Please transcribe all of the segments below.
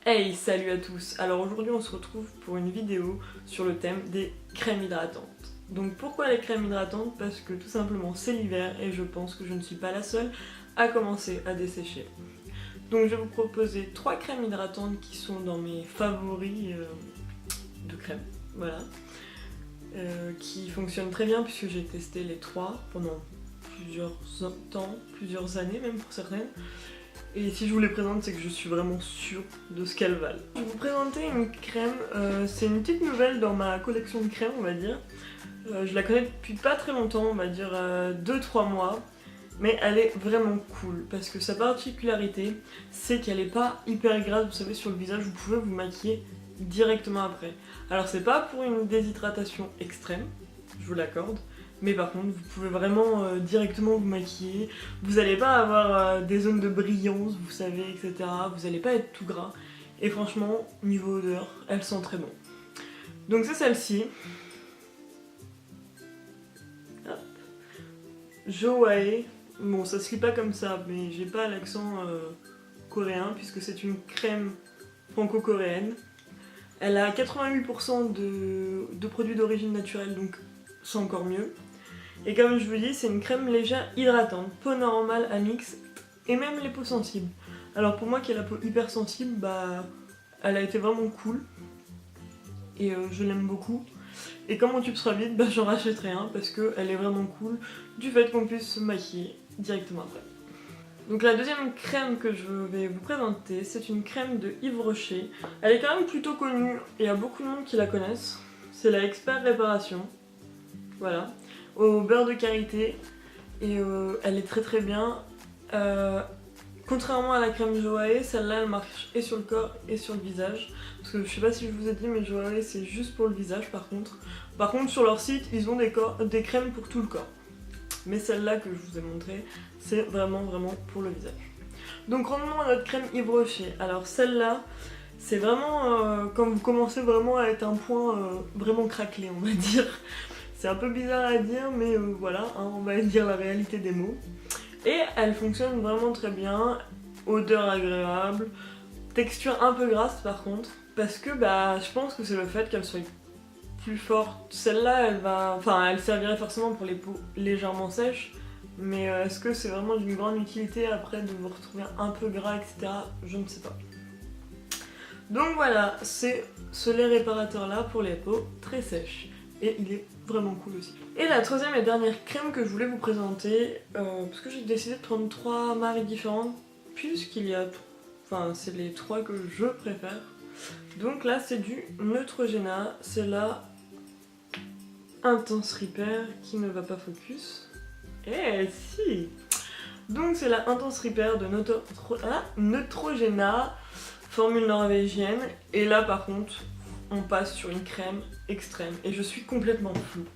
Hey, salut à tous! Alors aujourd'hui on se retrouve pour une vidéo sur le thème des crèmes hydratantes. Donc pourquoi les crèmes hydratantes? Parce que tout simplement c'est l'hiver et je pense que je ne suis pas la seule à commencer à dessécher. Donc je vais vous proposer 3 crèmes hydratantes qui sont dans mes favoris de crèmes, voilà. Qui fonctionnent très bien puisque j'ai testé les 3 pendant plusieurs temps, plusieurs années même pour certaines. Et si je vous les présente, c'est que je suis vraiment sûre de ce qu'elles valent. Je vais vous présenter une crème, c'est une petite nouvelle dans ma collection de crèmes, on va dire. Je la connais depuis pas très longtemps, on va dire 2-3 mois. Mais elle est vraiment cool, parce que sa particularité, c'est qu'elle est pas hyper grasse, vous savez, sur le visage, vous pouvez vous maquiller directement après. Alors c'est pas pour une déshydratation extrême, je vous l'accorde. Mais par contre, vous pouvez vraiment directement vous maquiller. Vous n'allez pas avoir des zones de brillance, vous savez, etc. Vous n'allez pas être tout gras. Et franchement, niveau odeur, elle sent très bon. Donc c'est celle-ci. Jowae. Bon, ça se lit pas comme ça, mais j'ai pas l'accent coréen, puisque c'est une crème franco-coréenne. Elle a 88% de produits d'origine naturelle, donc c'est encore mieux. Et comme je vous dis, c'est une crème légère hydratante, peau normale à mix et même les peaux sensibles. Alors pour moi qui ai la peau hyper sensible, bah elle a été vraiment cool et je l'aime beaucoup. Et comme mon tube sera vide, bah j'en rachèterai un parce qu'elle est vraiment cool du fait qu'on puisse se maquiller directement après. Donc la deuxième crème que je vais vous présenter, c'est une crème de Yves Rocher. Elle est quand même plutôt connue et il y a beaucoup de monde qui la connaissent. C'est la Expert Réparation. Voilà. Au beurre de karité et elle est très très bien. Contrairement à la crème Jowae, celle-là elle marche et sur le corps et sur le visage. Parce que je sais pas si je vous ai dit, mais Jowae c'est juste pour le visage par contre. Par contre sur leur site ils ont des crèmes pour tout le corps. Mais celle-là que je vous ai montrée, c'est vraiment pour le visage. Donc revenons à notre crème Yves Rocher. Alors celle-là, c'est vraiment quand vous commencez vraiment à être un point vraiment craquelé on va dire. C'est un peu bizarre à dire, mais voilà, hein, on va dire la réalité des mots. Et elle fonctionne vraiment très bien, odeur agréable, texture un peu grasse par contre, parce que bah, je pense que c'est le fait qu'elle soit plus forte. Celle-là, elle servirait forcément pour les peaux légèrement sèches, mais est-ce que c'est vraiment d'une grande utilité après de vous retrouver un peu gras, etc. Je ne sais pas. Donc voilà, c'est ce lait réparateur là pour les peaux très sèches. Et il est vraiment cool aussi. Et la troisième et dernière crème que je voulais vous présenter, parce que j'ai décidé de prendre 3 marques différentes, puisqu'il y a... Enfin, c'est les 3 que je préfère. Donc là, c'est du Neutrogena, c'est la Intense Repair qui ne va pas focus. Eh si! Donc c'est la Intense Repair de Neutrogena, formule norvégienne, et là par contre, on passe sur une crème extrême et je suis complètement floue.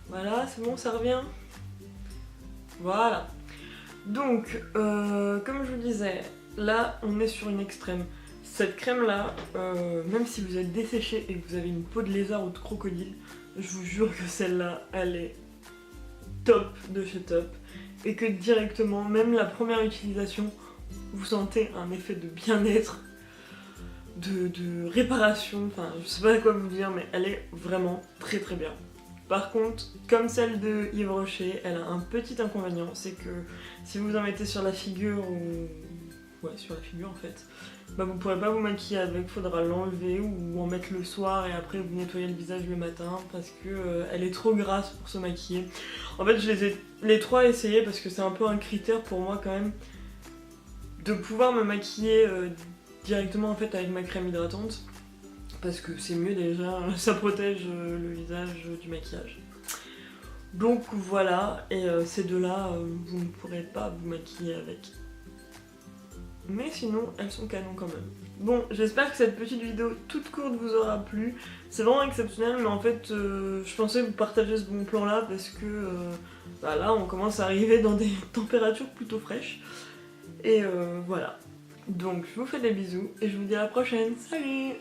Voilà, c'est bon, ça revient. Voilà. Donc, comme je vous disais, là on est sur une extrême. Cette crème là, même si vous êtes desséché et que vous avez une peau de lézard ou de crocodile, je vous jure que celle-là, elle est top de chez top. Et que directement, même la première utilisation, vous sentez un effet de bien-être, de réparation, enfin je sais pas quoi vous dire, mais elle est vraiment très bien. Par contre, comme celle de Yves Rocher, elle a un petit inconvénient, c'est que si vous en mettez sur la figure ou... Ouais, sur la figure en fait, bah vous pourrez pas vous maquiller avec, faudra l'enlever ou en mettre le soir et après vous nettoyer le visage le matin parce que elle est trop grasse pour se maquiller. En fait, je les ai les 3 essayés parce que c'est un peu un critère pour moi quand même de pouvoir me maquiller directement en fait avec ma crème hydratante parce que c'est mieux déjà, ça protège le visage du maquillage. Donc voilà, et ces deux-là, vous ne pourrez pas vous maquiller avec. Mais sinon, elles sont canons quand même. Bon, j'espère que cette petite vidéo toute courte vous aura plu. C'est vraiment exceptionnel, mais en fait, je pensais vous partager ce bon plan-là parce que bah là, on commence à arriver dans des températures plutôt fraîches. Et voilà. Donc, je vous fais des bisous et je vous dis à la prochaine. Salut!